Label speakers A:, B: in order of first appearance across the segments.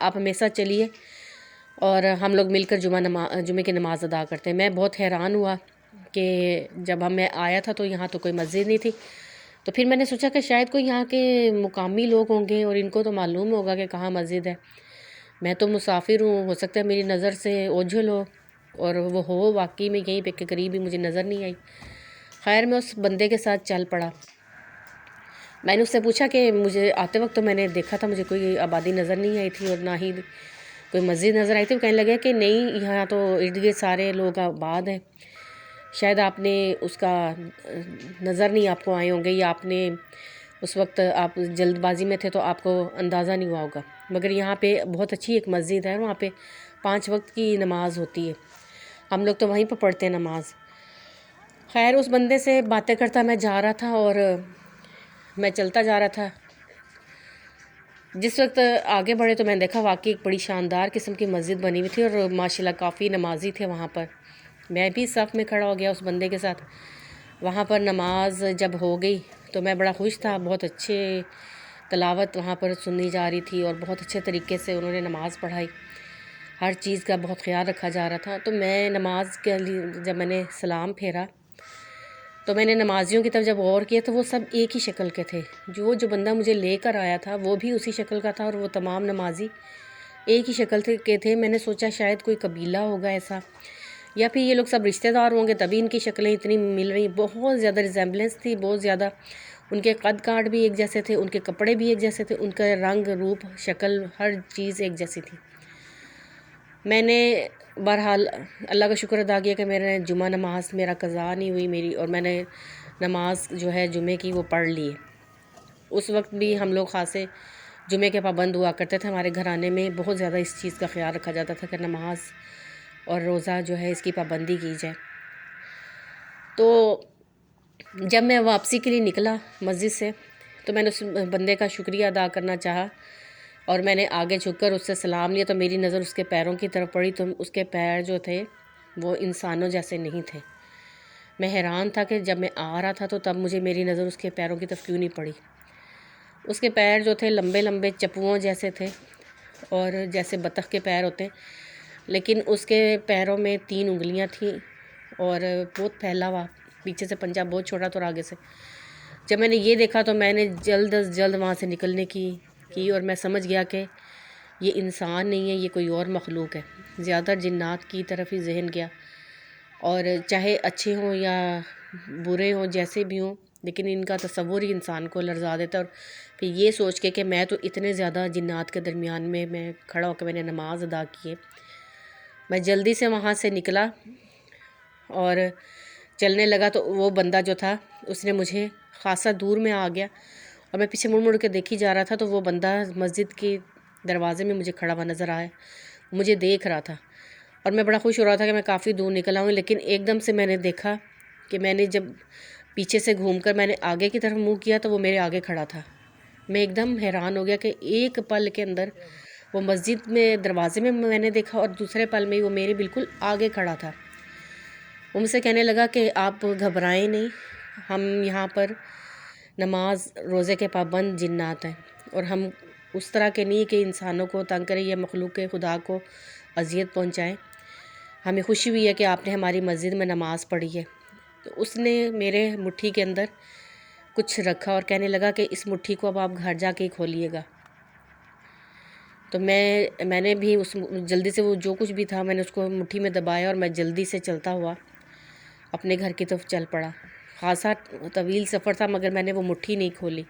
A: آپ ہمیں ساتھ چلیے اور ہم لوگ مل کر جمعے کی نماز ادا کرتے ہیں۔ میں بہت حیران ہوا کہ جب میں آیا تھا تو یہاں تو کوئی مسجد نہیں تھی، تو پھر میں نے سوچا کہ شاید کوئی یہاں کے مقامی لوگ ہوں گے اور ان کو تو معلوم ہوگا کہ کہاں مسجد ہے۔ میں تو مسافر ہوں، ہو سکتا ہے میری نظر سے اوجھل ہو اور وہ ہو واقعی میں یہیں پہ کے قریب ہی، مجھے نظر نہیں آئی۔ خیر میں اس بندے کے ساتھ چل پڑا۔ میں نے اس سے پوچھا کہ مجھے آتے وقت تو میں نے دیکھا تھا، مجھے کوئی آبادی نظر نہیں آئی تھی اور نہ ہی کوئی مسجد نظر آئی تھی۔ وہ کہنے لگا کہ نہیں، یہاں تو ارد گرد سارے لوگ آباد ہیں، شاید آپ نے اس کا نظر نہیں آپ کو آئے ہوں گے، یا آپ نے اس وقت آپ جلد بازی میں تھے تو آپ کو اندازہ نہیں ہوا ہوگا، مگر یہاں پہ بہت اچھی ایک مسجد ہے، وہاں پہ 5 وقت کی نماز ہوتی ہے، ہم لوگ تو وہیں پہ پڑھتے ہیں نماز۔ خیر اس بندے سے باتیں کرتا میں جا رہا تھا اور میں چلتا جا رہا تھا۔ جس وقت آگے بڑھے تو میں نے دیکھا واقعی ایک بڑی شاندار قسم کی مسجد بنی ہوئی تھی اور ماشاءاللہ کافی نمازی تھے وہاں پر۔ میں بھی صف میں کھڑا ہو گیا اس بندے کے ساتھ۔ وہاں پر نماز جب ہو گئی تو میں بڑا خوش تھا، بہت اچھے تلاوت وہاں پر سنی جا رہی تھی اور بہت اچھے طریقے سے انہوں نے نماز پڑھائی، ہر چیز کا بہت خیال رکھا جا رہا تھا۔ تو میں نماز کے لیے جب میں نے سلام پھیرا تو میں نے نمازیوں کی طرف جب غور کیا تو وہ سب ایک ہی شکل کے تھے، جو بندہ مجھے لے کر آیا تھا وہ بھی اسی شکل کا تھا اور وہ تمام نمازی ایک ہی شکل کے تھے۔ میں نے سوچا شاید کوئی قبیلہ ہوگا ایسا، یا پھر یہ لوگ سب رشتہ دار ہوں گے تبھی ان کی شکلیں اتنی مل رہی۔ بہت زیادہ ریزمبلنس تھی، بہت زیادہ، ان کے قد کاٹ بھی ایک جیسے تھے، ان کے کپڑے بھی ایک جیسے تھے، ان کا رنگ روپ شکل ہر چیز ایک جیسی تھی۔ میں نے بہرحال اللہ کا شکر ادا کیا کہ میرے جمعہ نماز میرا قضا نہیں ہوئی میری، اور میں نے نماز جو ہے جمعے کی وہ پڑھ لی ہے۔ اس وقت بھی ہم لوگ خاصے جمعے کے پابند ہوا کرتے تھے، ہمارے گھرانے میں بہت زیادہ اس چیز کا خیال رکھا جاتا تھا کہ نماز اور روزہ جو ہے اس کی پابندی کی جائے۔ تو جب میں واپسی کے لیے نکلا مسجد سے تو میں نے اس بندے کا شکریہ ادا کرنا چاہا اور میں نے آگے جھک کر اس سے سلام لیا، تو میری نظر اس کے پیروں کی طرف پڑی تو اس کے پیر جو تھے وہ انسانوں جیسے نہیں تھے۔ میں حیران تھا کہ جب میں آ رہا تھا تو تب مجھے میری نظر اس کے پیروں کی طرف کیوں نہیں پڑی۔ اس کے پیر جو تھے لمبے لمبے چپوؤں جیسے تھے اور جیسے بطخ کے پیر ہوتے ہیں، لیکن اس کے پیروں میں 3 انگلیاں تھیں اور بہت پھیلا ہوا، پیچھے سے پنجہ بہت چھوٹا تھا اور آگے سے۔ جب میں نے یہ دیکھا تو میں نے جلد از جلد وہاں سے نکلنے کی اور میں سمجھ گیا کہ یہ انسان نہیں ہے، یہ کوئی اور مخلوق ہے۔ زیادہ تر جنات کی طرف ہی ذہن گیا، اور چاہے اچھے ہوں یا برے ہوں جیسے بھی ہوں، لیکن ان کا تصور ہی انسان کو لرزا دیتا ہے۔ اور پھر یہ سوچ کے کہ میں تو اتنے زیادہ جنات کے درمیان میں کھڑا ہو کے میں نے نماز ادا کی ہے، میں جلدی سے وہاں سے نکلا اور چلنے لگا تو وہ بندہ جو تھا اس نے مجھے خاصا دور میں آ گیا، اور میں پیچھے مڑ کے دیکھی جا رہا تھا تو وہ بندہ مسجد کے دروازے میں مجھے کھڑا ہوا نظر آیا، مجھے دیکھ رہا تھا اور میں بڑا خوش ہو رہا تھا کہ میں کافی دور نکلا ہوں۔ لیکن ایک دم سے میں نے دیکھا کہ میں نے جب پیچھے سے گھوم کر میں نے آگے کی طرف منہ کیا تو وہ میرے آگے کھڑا تھا۔ میں ایک دم حیران ہو گیا کہ ایک پل کے اندر وہ مسجد میں دروازے میں نے دیکھا اور دوسرے پل میں وہ میرے بالکل آگے کھڑا تھا۔ وہ مجھ سے کہنے لگا کہ آپ گھبرائیں نہیں، ہم یہاں پر نماز روزے کے پابند جنات ہیں، اور ہم اس طرح کے نہیں کہ انسانوں کو تنگ کریں یا مخلوق خدا کو اذیت پہنچائیں، ہمیں خوشی ہوئی ہے کہ آپ نے ہماری مسجد میں نماز پڑھی ہے۔ تو اس نے میرے مٹھی کے اندر کچھ رکھا اور کہنے لگا کہ اس مٹھی کو اب آپ گھر جا کے ہی کھولیے گا۔ تو میں نے بھی جلدی سے وہ جو کچھ بھی تھا میں نے اس کو مٹھی میں دبایا اور میں جلدی سے چلتا ہوا اپنے گھر کی طرف چل پڑا۔ خاصا طویل سفر تھا مگر میں نے وہ مٹھی نہیں کھولی۔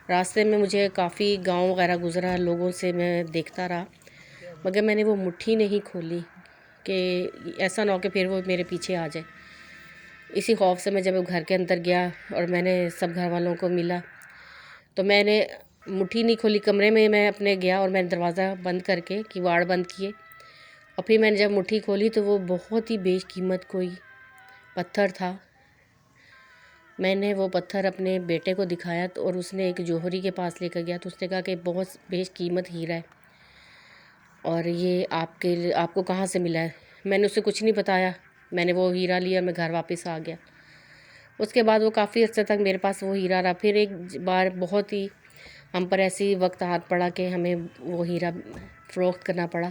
A: راستے میں مجھے کافی گاؤں وغیرہ گزرا، لوگوں سے میں دیکھتا رہا، مگر میں نے وہ مٹھی نہیں کھولی کہ ایسا نہ ہو کہ پھر وہ میرے پیچھے آ جائے۔ اسی خوف سے میں جب گھر کے اندر گیا اور میں نے سب گھر والوں کو ملا تو میں نے مٹھی نہیں کھولی، کمرے میں اپنے گیا اور میں نے دروازہ بند کر کے کیواڑ بند کیے، اور پھر میں نے جب مٹھی کھولی تو وہ بہت ہی بیش قیمت کوئی پتھر تھا۔ میں نے وہ پتھر اپنے بیٹے کو دکھایا اور اس نے ایک جوہری کے پاس لے کر گیا تو اس نے کہا کہ بہت بیش قیمت ہیرا ہے، اور یہ آپ کو کہاں سے ملا ہے؟ میں نے اسے کچھ نہیں بتایا، میں نے وہ ہیرا لیا، میں گھر واپس آ گیا۔ اس کے بعد وہ کافی عرصے تک میرے پاس وہ ہیرا رہا۔ پھر ایک بار بہت ہی ہم پر ایسی وقت ہاتھ پڑا کہ ہمیں وہ ہیرا فروخت کرنا پڑا،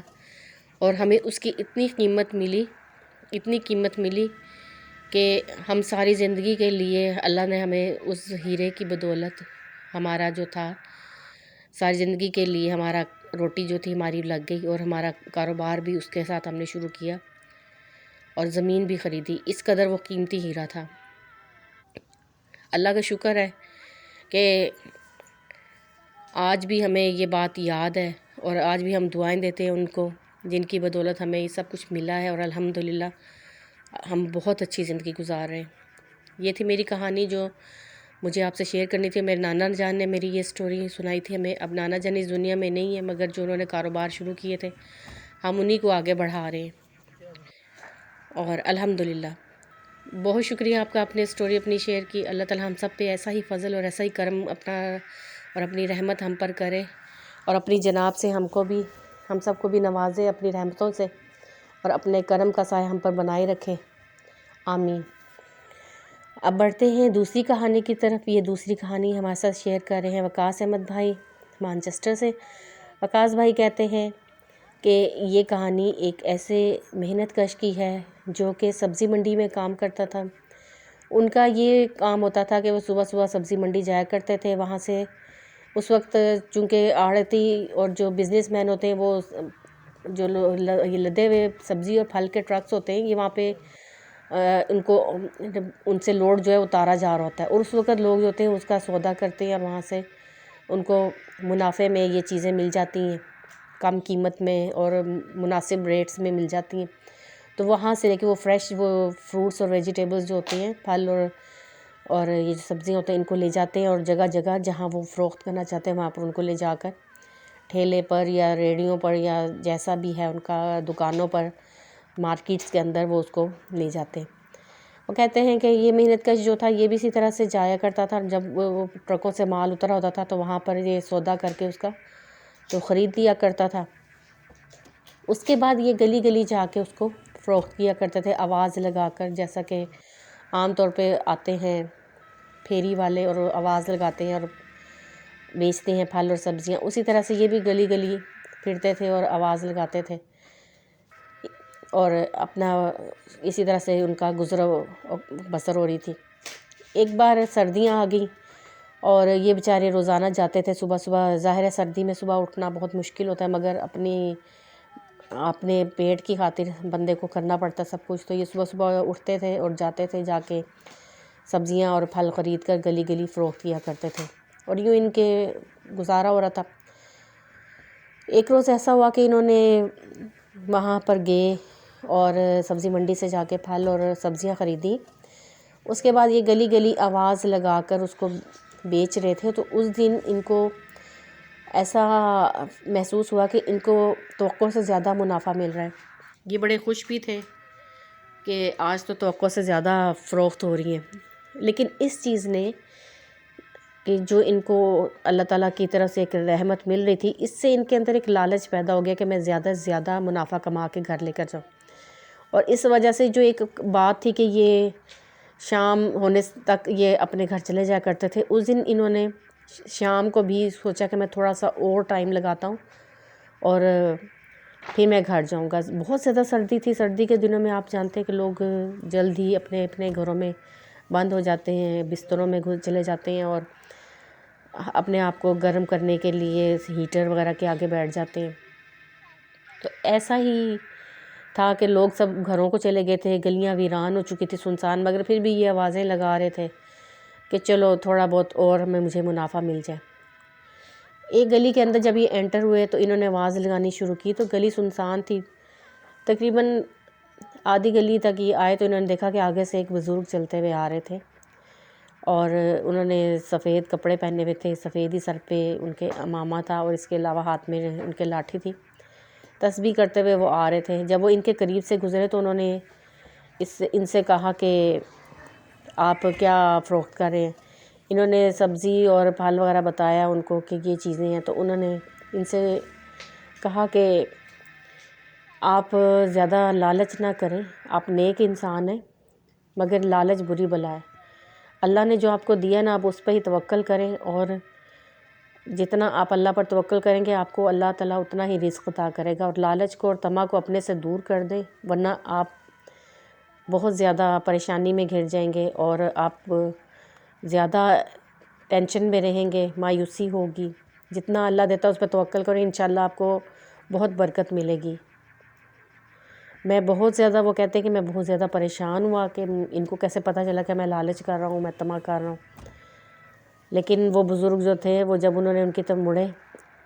A: اور ہمیں اس کی اتنی قیمت ملی کہ ہم ساری زندگی کے لیے اللہ نے ہمیں اس ہیرے کی بدولت ہمارا جو تھا، ساری زندگی کے لیے ہمارا روٹی جو تھی ہماری لگ گئی، اور ہمارا کاروبار بھی اس کے ساتھ ہم نے شروع کیا، اور زمین بھی خریدی۔ اس قدر وہ قیمتی ہیرا تھا۔ اللہ کا شکر ہے کہ آج بھی ہمیں یہ بات یاد ہے، اور آج بھی ہم دعائیں دیتے ہیں ان کو، جن کی بدولت ہمیں یہ سب کچھ ملا ہے، اور الحمدللہ ہم بہت اچھی زندگی گزار رہے ہیں۔ یہ تھی میری کہانی جو مجھے آپ سے شیئر کرنی تھی۔ میرے نانا جان نے میری یہ سٹوری سنائی تھی ہمیں۔ اب نانا جان اس دنیا میں نہیں ہے، مگر جو انہوں نے کاروبار شروع کیے تھے ہم انہی کو آگے بڑھا رہے ہیں، اور الحمدللہ بہت شکریہ آپ کا، اپنے سٹوری اپنی شیئر کی۔ اللہ تعالی ہم سب پہ ایسا ہی فضل اور ایسا ہی کرم اپنا اور اپنی رحمت ہم پر کرے، اور اپنی جناب سے ہم سب کو بھی نوازے اپنی رحمتوں سے، اور اپنے کرم کا سایہ ہم پر بنائے رکھے، آمین۔ اب بڑھتے ہیں دوسری کہانی کی طرف۔ یہ دوسری کہانی ہمارے ساتھ شیئر کر رہے ہیں وقاص احمد بھائی مانچسٹر سے۔ وقاص بھائی کہتے ہیں کہ یہ کہانی ایک ایسے محنت کش کی ہے جو کہ سبزی منڈی میں کام کرتا تھا۔ ان کا یہ کام ہوتا تھا کہ وہ صبح صبح سبزی منڈی جایا کرتے تھے۔ وہاں سے اس وقت چونکہ آڑھتی اور جو بزنس مین ہوتے ہیں، وہ جو یہ لدے ہوئے سبزی اور پھل کے ٹرکس ہوتے ہیں، یہ وہاں پہ ان سے لوڈ جو ہے اتارا جا رہا ہوتا ہے، اور اس وقت لوگ جو ہوتے ہیں اس کا سودا کرتے ہیں، اور وہاں سے ان کو منافع میں یہ چیزیں مل جاتی ہیں، کم قیمت میں اور مناسب ریٹس میں مل جاتی ہیں۔ تو وہاں سے لے کے وہ فریش وہ فروٹس اور ویجیٹیبلز جو ہوتے ہیں، پھل اور یہ جو سبزیاں ہوتے ہیں، ان کو لے جاتے ہیں، اور جگہ جگہ جہاں وہ فروخت کرنا چاہتے ہیں وہاں پر ان کو لے جا کر ٹھیلے پر یا ریڑھیوں پر یا جیسا بھی ہے ان کا دکانوں پر، مارکیٹس کے اندر وہ اس کو لے جاتے ہیں۔ وہ کہتے ہیں کہ یہ محنت کش جو تھا یہ بھی اسی طرح سے جایا کرتا تھا، جب وہ ٹرکوں سے مال اترا ہوتا تھا تو وہاں پر یہ سودا کر کے اس کا تو خرید لیا کرتا تھا۔ اس کے بعد یہ گلی گلی جا کے اس کو فروخت کیا کرتے تھے، آواز لگا کر، جیسا کہ عام طور پہ آتے ہیں پھیری والے اور آواز لگاتے ہیں اور بیچتے ہیں پھل اور سبزیاں، اسی طرح سے یہ بھی گلی گلی پھرتے تھے اور آواز لگاتے تھے، اور اپنا اسی طرح سے ان کا گزر بسر ہو رہی تھی۔ ایک بار سردیاں آ گئیں اور یہ بیچارے روزانہ جاتے تھے صبح صبح۔ ظاہر ہے سردی میں صبح اٹھنا بہت مشکل ہوتا ہے، مگر اپنے پیٹ کی خاطر بندے کو کرنا پڑتا سب کچھ، تو یہ صبح صبح اٹھتے تھے اور جاتے تھے، جا کے سبزیاں اور پھل خرید کر گلی گلی فروخت کیا کرتے تھے، اور یوں ان کے گزارا ہو رہا تھا۔ ایک روز ایسا ہوا کہ انہوں نے وہاں پر گئے اور سبزی منڈی سے جا کے پھل اور سبزیاں خریدی۔ اس کے بعد یہ گلی گلی آواز لگا کر اس کو بیچ رہے تھے، تو اس دن ان کو ایسا محسوس ہوا کہ ان کو توقع سے زیادہ منافع مل رہا ہے۔ یہ بڑے خوش بھی تھے کہ آج تو توقع سے زیادہ فروخت ہو رہی ہیں، لیکن اس چیز نے کہ جو ان کو اللہ تعالیٰ کی طرف سے ایک رحمت مل رہی تھی، اس سے ان کے اندر ایک لالچ پیدا ہو گیا کہ میں زیادہ سے زیادہ منافع کما کے گھر لے کر جاؤں، اور اس وجہ سے جو ایک بات تھی کہ یہ شام ہونے تک یہ اپنے گھر چلے جایا کرتے تھے، اس دن انہوں نے شام کو بھی سوچا کہ میں تھوڑا سا اور ٹائم لگاتا ہوں اور پھر میں گھر جاؤں گا۔ بہت زیادہ سردی تھی، سردی کے دنوں میں آپ جانتے ہیں کہ لوگ جلد ہی اپنے اپنے گھروں میں بند ہو جاتے ہیں، بستروں میں چلے جاتے ہیں، اور اپنے آپ کو گرم کرنے کے لیے ہیٹر وغیرہ کے آگے بیٹھ جاتے ہیں۔ تو ایسا ہی تھا کہ لوگ سب گھروں کو چلے گئے تھے، گلیاں ویران ہو چکی تھی، سنسان، مگر پھر بھی یہ آوازیں لگا رہے تھے کہ چلو تھوڑا بہت اور مجھے منافع مل جائے۔ ایک گلی کے اندر جب یہ انٹر ہوئے تو انہوں نے آواز لگانی شروع کی، تو گلی سنسان تھی، تقریباً آدھی گلی تک یہ آئے تو انہوں نے دیکھا کہ آگے سے ایک بزرگ چلتے ہوئے آ رہے تھے، اور انہوں نے سفید کپڑے پہنے ہوئے تھے، سفید ہی سر پہ ان کے عمامہ تھا، اور اس کے علاوہ ہاتھ میں ان کے لاٹھی تھی، تسبیح کرتے ہوئے وہ آ رہے تھے۔ جب وہ ان کے قریب سے گزرے تو انہوں نے ان سے کہا کہ آپ کیا فروخت کر رہے ہیں؟ انہوں نے سبزی اور پھل وغیرہ بتایا ان کو کہ یہ چیزیں ہیں، تو انہوں نے ان سے کہا کہ آپ زیادہ لالچ نہ کریں، آپ نیک انسان ہیں، مگر لالچ بری بلا ہے۔ اللہ نے جو آپ کو دیا نا، آپ اس پہ ہی توکل کریں، اور جتنا آپ اللہ پر توکل کریں گے آپ کو اللہ تعالیٰ اتنا ہی رزق عطا کرے گا، اور لالچ کو اور طمع کو اپنے سے دور کر دیں، ورنہ آپ بہت زیادہ پریشانی میں گھر جائیں گے اور آپ زیادہ ٹینشن میں رہیں گے، مایوسی ہوگی۔ جتنا اللہ دیتا ہے اس پہ توکل کریں، انشاءاللہ آپ کو بہت برکت ملے گی۔ میں بہت زیادہ، وہ کہتے ہیں کہ میں بہت زیادہ پریشان ہوا کہ ان کو کیسے پتہ چلا کہ میں لالچ کر رہا ہوں، میں طمع کر رہا ہوں۔ لیکن وہ بزرگ جو تھے وہ جب انہوں نے ان کی طرف مڑے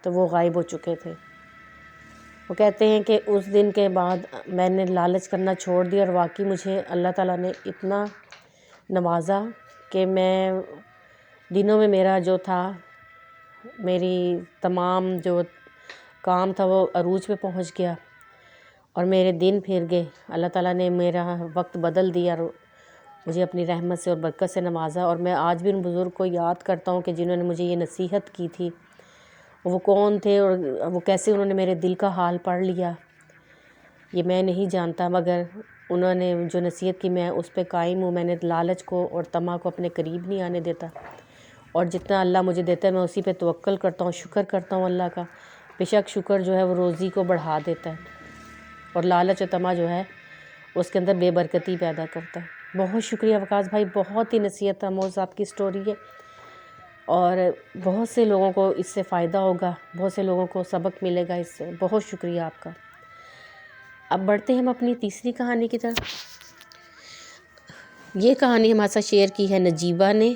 A: تو وہ غائب ہو چکے تھے۔ وہ کہتے ہیں کہ اس دن کے بعد میں نے لالچ کرنا چھوڑ دیا، اور واقعی مجھے اللہ تعالیٰ نے اتنا نوازا کہ میں دنوں میں میرا جو تھا، میری تمام جو کام تھا وہ عروج پہ پہنچ گیا، اور میرے دن پھر گئے۔ اللہ تعالیٰ نے میرا وقت بدل دیا اور مجھے اپنی رحمت سے اور برکت سے نوازا، اور میں آج بھی ان بزرگ کو یاد کرتا ہوں کہ جنہوں نے مجھے یہ نصیحت کی تھی، وہ کون تھے اور وہ کیسے انہوں نے میرے دل کا حال پڑھ لیا، یہ میں نہیں جانتا، مگر انہوں نے جو نصیحت کی میں اس پہ قائم ہوں۔ میں نے لالچ کو اور طمع کو اپنے قریب نہیں آنے دیتا، اور جتنا اللہ مجھے دیتا ہے میں اسی پہ توکل کرتا ہوں، شکر کرتا ہوں اللہ کا۔ بے شک شکر جو ہے وہ روزی کو بڑھا دیتا ہے، اور لالچ و طمع جو ہے اس کے اندر بے برکتی پیدا کرتا ہے۔ بہت شکریہ وقاص بھائی، بہت ہی نصیحت آموز آپ کی سٹوری ہے، اور بہت سے لوگوں کو اس سے فائدہ ہوگا، بہت سے لوگوں کو سبق ملے گا اس سے۔ بہت شکریہ آپ کا۔ اب بڑھتے ہیں ہم اپنی تیسری کہانی کی طرف۔ یہ کہانی ہمارے ساتھ شیئر کی ہے نجیبہ نے،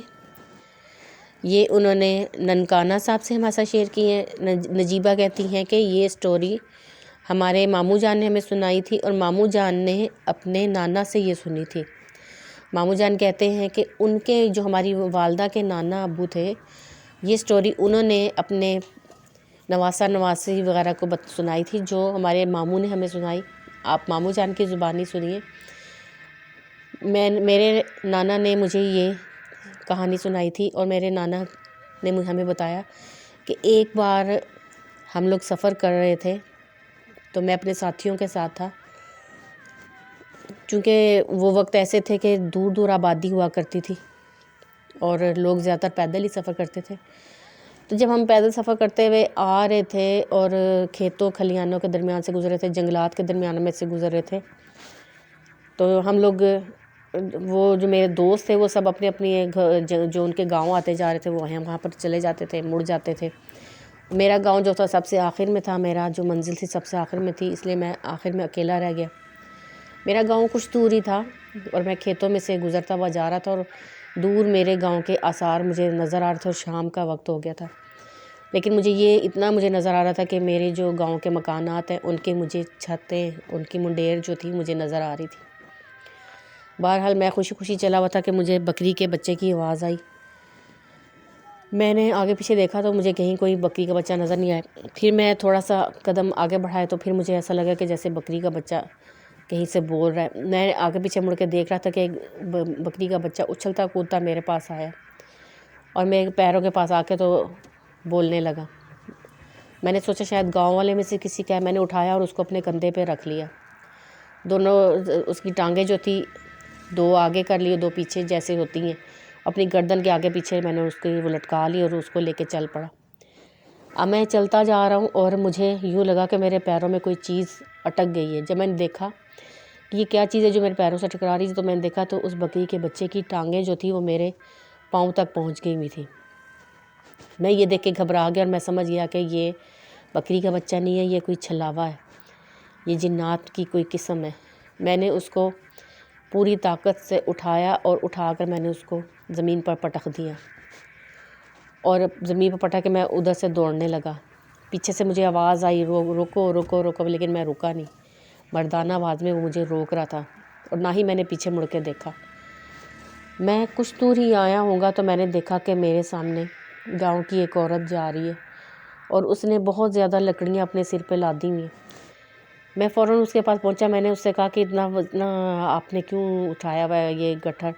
A: یہ انہوں نے ننکانہ صاحب سے ہمارے ساتھ شیئر کی ہے۔ نجیبہ کہتی ہیں کہ یہ سٹوری ہمارے ماموں جان نے ہمیں سنائی تھی، اور ماموں جان نے اپنے نانا سے یہ سنی تھی۔ ماموں جان کہتے ہیں کہ ان کے جو ہماری والدہ کے نانا ابو تھے، یہ سٹوری انہوں نے اپنے نواسا نواسی وغیرہ کو سنائی تھی، جو ہمارے ماموں نے ہمیں سنائی۔ آپ ماموں جان کی زبانی سنیے۔ میرے نانا نے مجھے یہ کہانی سنائی تھی، اور میرے نانا نے ہمیں بتایا کہ ایک بار ہم لوگ سفر کر رہے تھے، تو میں اپنے ساتھیوں کے ساتھ تھا، چونکہ وہ وقت ایسے تھے کہ دور دور آبادی ہوا کرتی تھی اور لوگ زیادہ تر پیدل ہی سفر کرتے تھے۔ تو جب ہم پیدل سفر کرتے ہوئے آ رہے تھے اور کھیتوں کھلیانوں کے درمیان سے گزر رہے تھے، جنگلات کے درمیان میں سے گزر رہے تھے، تو ہم لوگ، وہ جو میرے دوست تھے وہ سب اپنے اپنی جو ان کے گاؤں آتے جا رہے تھے وہ وہاں پر چلے جاتے تھے، مڑ جاتے تھے۔ میرا گاؤں جو تھا سب سے آخر میں تھا، میرا جو منزل تھی سب سے آخر میں تھی، اس لیے میں آخر میں اکیلا رہ گیا۔ میرا گاؤں کچھ دور ہی تھا، اور میں کھیتوں میں سے گزرتا ہوا جا رہا تھا، اور دور میرے گاؤں کے آثار مجھے نظر آ رہے تھے، اور شام کا وقت ہو گیا تھا۔ لیکن مجھے یہ اتنا مجھے نظر آ رہا تھا کہ میرے جو گاؤں کے مکانات ہیں ان کے مجھے چھتیں، ان کی منڈیر جو تھی مجھے نظر آ رہی تھی۔ بہرحال میں خوشی خوشی چلا ہوا تھا کہ مجھے بکری کے بچے کی آواز آئی۔ میں نے آگے پیچھے دیکھا تو مجھے کہیں کوئی بکری کا بچہ نظر نہیں آیا۔ پھر میں تھوڑا سا قدم آگے بڑھایا تو پھر مجھے ایسا لگا کہ جیسے بکری کا بچہ کہیں سے بول رہا ہے۔ میں آگے پیچھے مڑ کے دیکھ رہا تھا کہ ایک بکری کا بچہ اچھلتا کودتا میرے پاس آیا، اور میرے پیروں کے پاس آ کے تو بولنے لگا۔ میں نے سوچا شاید گاؤں والے میں سے کسی کا ہے، میں نے اٹھایا اور اس کو اپنے کندھے پہ رکھ لیا۔ دونوں اس کی ٹانگیں جو تھی دو آگے کر لی، دو پیچھے جیسے ہوتی ہیں، اپنی گردن کے آگے پیچھے میں نے اس کی وہ لٹکا لی اور اس کو لے کے چل پڑا۔ اب میں چلتا جا رہا ہوں اور مجھے یوں لگا کہ میرے پیروں میں کوئی چیز اٹک گئی ہے۔ جب میں نے دیکھا کہ یہ کیا چیز ہے جو میرے پیروں سے ٹکرا رہی تھی، تو میں نے دیکھا تو اس بکری کے بچے کی ٹانگیں جو تھی وہ میرے پاؤں تک پہنچ گئی ہوئی تھی۔ میں یہ دیکھ کے گھبرا گیا اور میں سمجھ گیا کہ یہ بکری کا بچہ نہیں ہے، یہ کوئی چھلاوا ہے، یہ جنات کی کوئی قسم ہے۔ میں نے اس کو پوری طاقت سے اٹھایا اور اٹھا کر میں نے اس کو زمین پر پٹک دیا، اور زمین پر پٹک کے میں ادھر سے دوڑنے لگا۔ پیچھے سے مجھے آواز آئی، روکو روکو روکو، لیکن میں رکا نہیں۔ مردانہ آواز میں وہ مجھے روک رہا تھا، اور نہ ہی میں نے پیچھے مڑ کے دیکھا۔ میں کچھ دور ہی آیا ہوں گا تو میں نے دیکھا کہ میرے سامنے گاؤں کی ایک عورت جا رہی ہے، اور اس نے بہت زیادہ لکڑیاں اپنے سر پہ لادی ہوئی ہیں۔ میں فوراً اس کے پاس پہنچا، میں نے اس سے کہا کہ اتنا آپ نے کیوں اٹھایا ہوا ہے یہ گٹھر،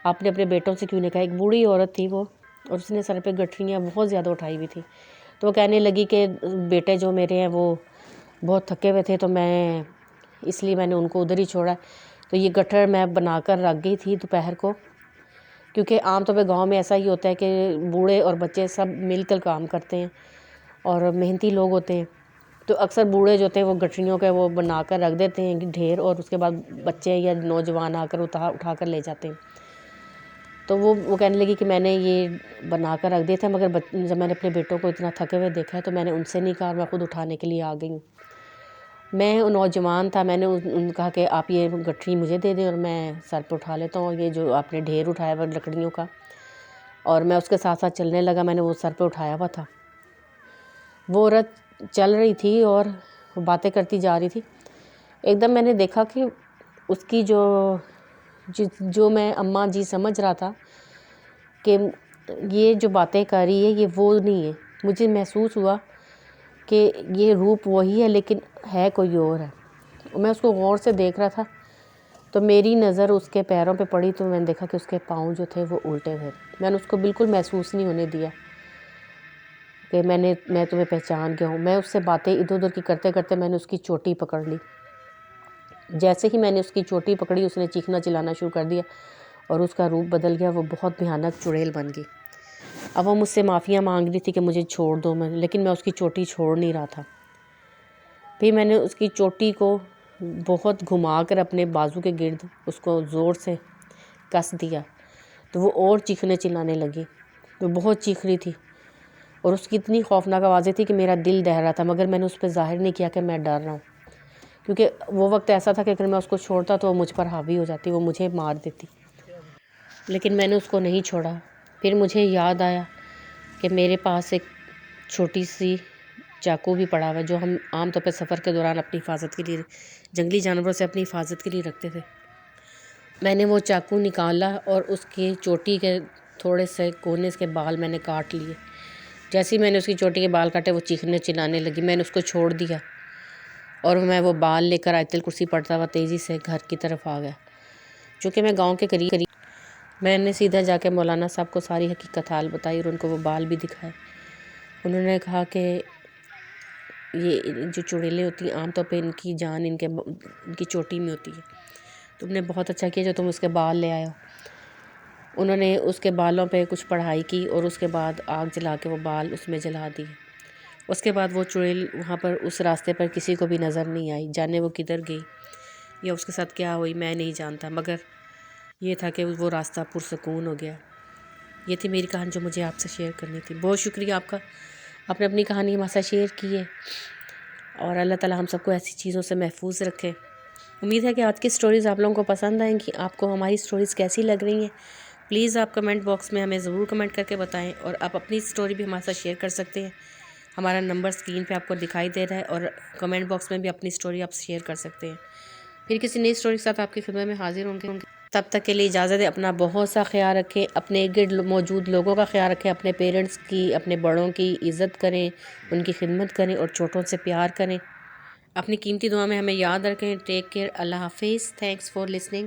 A: آپ نے اپنے بیٹوں سے کیوں نہیں کہا؟ ایک بوڑھی عورت تھی وہ، اور اس نے سر پہ گٹھریاں بہت زیادہ اٹھائی ہوئی تھی۔ تو وہ کہنے لگی کہ بیٹے جو میرے ہیں وہ بہت تھکے ہوئے تھے، تو میں اس لیے میں نے ان کو ادھر ہی چھوڑا۔ تو یہ گٹھر میں بنا کر رکھ گئی تھی دوپہر کو کیونکہ عام طور پہ گاؤں میں ایسا ہی ہوتا ہے کہ بوڑھے اور بچے سب مل کر کام کرتے ہیں اور محنتی لوگ ہوتے ہیں، تو اکثر بوڑھے جو ہوتے ہیں وہ گٹھریوں کے وہ بنا کر رکھ دیتے ہیں ڈھیر، اور اس کے بعد بچے یا نوجوان آ کر اٹھا کر لے جاتے ہیں۔ تو وہ کہنے لگی کہ میں نے یہ بنا کر رکھ دیے تھے، مگر جب میں نے اپنے بیٹوں کو اتنا تھکے ہوئے دیکھا ہے تو میں نے ان سے نہیں کہا، میں خود اٹھانے کے لیے آ گئی ہوں۔ میں نوجوان تھا، میں نے ان کہا کہ آپ یہ گٹھری مجھے دے دیں اور میں سر پہ اٹھا لیتا ہوں یہ جو آپ نے ڈھیر اٹھایا ہوا لکڑیوں کا، اور میں اس کے ساتھ ساتھ چلنے لگا، میں نے وہ سر پہ اٹھایا ہوا تھا۔ وہ عورت چل رہی تھی اور باتیں کرتی جا رہی تھی، ایک دم میں نے دیکھا کہ اس کی جو میں اماں جی سمجھ رہا تھا کہ یہ جو باتیں کر رہی ہے یہ وہ نہیں ہے، مجھے محسوس ہوا کہ یہ روپ وہی ہے لیکن ہے کوئی اور ہے۔ میں اس کو غور سے دیکھ رہا تھا تو میری نظر اس کے پیروں پہ پڑی تو میں نے دیکھا کہ اس کے پاؤں جو تھے وہ الٹے ہوئے، میں نے اس کو بالکل محسوس نہیں ہونے دیا کہ میں تمہیں پہچان گیا ہوں۔ میں اس سے باتیں ادھر ادھر کی کرتے کرتے میں نے اس کی چوٹی پکڑ لی۔ جیسے ہی میں نے اس کی چوٹی پکڑی اس نے چیخنا چلانا شروع کر دیا اور اس کا روپ بدل گیا، وہ بہت بھیانک چڑیل بن گئی۔ اب وہ مجھ سے معافیاں مانگ رہی تھی کہ مجھے چھوڑ دو، لیکن میں اس کی چوٹی چھوڑ نہیں رہا تھا۔ پھر میں نے اس کی چوٹی کو بہت گھما کر اپنے بازو کے گرد اس کو زور سے کس دیا تو وہ اور چیخنے چلانے لگی، وہ بہت چیخ رہی تھی اور اس کی اتنی خوفناک آوازیں تھی کہ میرا دل دہہ رہا تھا، مگر میں نے اس پہ ظاہر نہیں کیا کہ میں ڈر رہا ہوں، کیونکہ وہ وقت ایسا تھا کہ اگر میں اس کو چھوڑتا تو وہ مجھ پر حاوی ہو جاتی، وہ مجھے مار دیتی، لیکن میں نے اس کو نہیں چھوڑا۔ پھر مجھے یاد آیا کہ میرے پاس ایک چھوٹی سی چاقو بھی پڑا ہوا ہے جو ہم عام طور پہ سفر کے دوران اپنی حفاظت کے لیے جنگلی جانوروں سے اپنی حفاظت کے لیے رکھتے تھے۔ میں نے وہ چاقو نکالا اور اس کی چوٹی کے تھوڑے سے کونے کے بال میں نے کاٹ لیے۔ جیسے ہی میں نے اس کی چوٹی کے بال کاٹے وہ چیخنے چلانے لگی، میں نے اس کو چھوڑ دیا اور میں وہ بال لے کر آیت الکرسی پڑھتا ہوا تیزی سے گھر کی طرف آ گیا۔ چونکہ میں گاؤں کے قریب میں نے سیدھا جا کے مولانا صاحب کو ساری حقیقت حال بتائی اور ان کو وہ بال بھی دکھائے۔ انہوں نے کہا کہ یہ جو چڑیلیں ہوتی ہیں عام طور پہ ان کی جان ان کی چوٹی میں ہوتی ہے، تم نے بہت اچھا کیا جو تم اس کے بال لے آئے ہو۔ انہوں نے اس کے بالوں پہ کچھ پڑھائی کی اور اس کے بعد آگ جلا کے وہ بال اس میں جلا دیے۔ اس کے بعد وہ چڑیل وہاں پر اس راستے پر کسی کو بھی نظر نہیں آئی، جانے وہ کدھر گئی یا اس کے ساتھ کیا ہوئی میں نہیں جانتا، مگر یہ تھا کہ وہ راستہ پرسکون ہو گیا۔ یہ تھی میری کہانی جو مجھے آپ سے شیئر کرنی تھی۔ بہت شکریہ آپ کا، آپ نے اپنی کہانی ہمارے ساتھ شیئر کی ہے، اور اللہ تعالیٰ ہم سب کو ایسی چیزوں سے محفوظ رکھے۔ امید ہے کہ آج کی سٹوریز آپ لوگوں کو پسند آئیں گی۔ آپ کو ہماری سٹوریز کیسی لگ رہی ہیں پلیز آپ کمنٹ باکس میں ہمیں ضرور کمنٹ کر کے بتائیں، اور آپ اپنی سٹوری بھی ہمارے ساتھ شیئر کر سکتے ہیں۔ ہمارا نمبر اسکرین پہ آپ کو دکھائی دے رہا ہے، اور کمنٹ باکس میں بھی اپنی سٹوری آپ شیئر کر سکتے ہیں۔ پھر کسی نئی سٹوری کے ساتھ آپ کی خدمت میں حاضر ہوں گے، تب تک کے لیے اجازت ہے۔ اپنا بہت سا خیال رکھیں، اپنے گرد موجود لوگوں کا خیال رکھیں، اپنے پیرنٹس کی، اپنے بڑوں کی عزت کریں، ان کی خدمت کریں اور چھوٹوں سے پیار کریں۔ اپنی قیمتی دعا میں ہمیں یاد رکھیں۔ ٹیک کیئر، اللہ حافظ، تھینکس فار لسننگ۔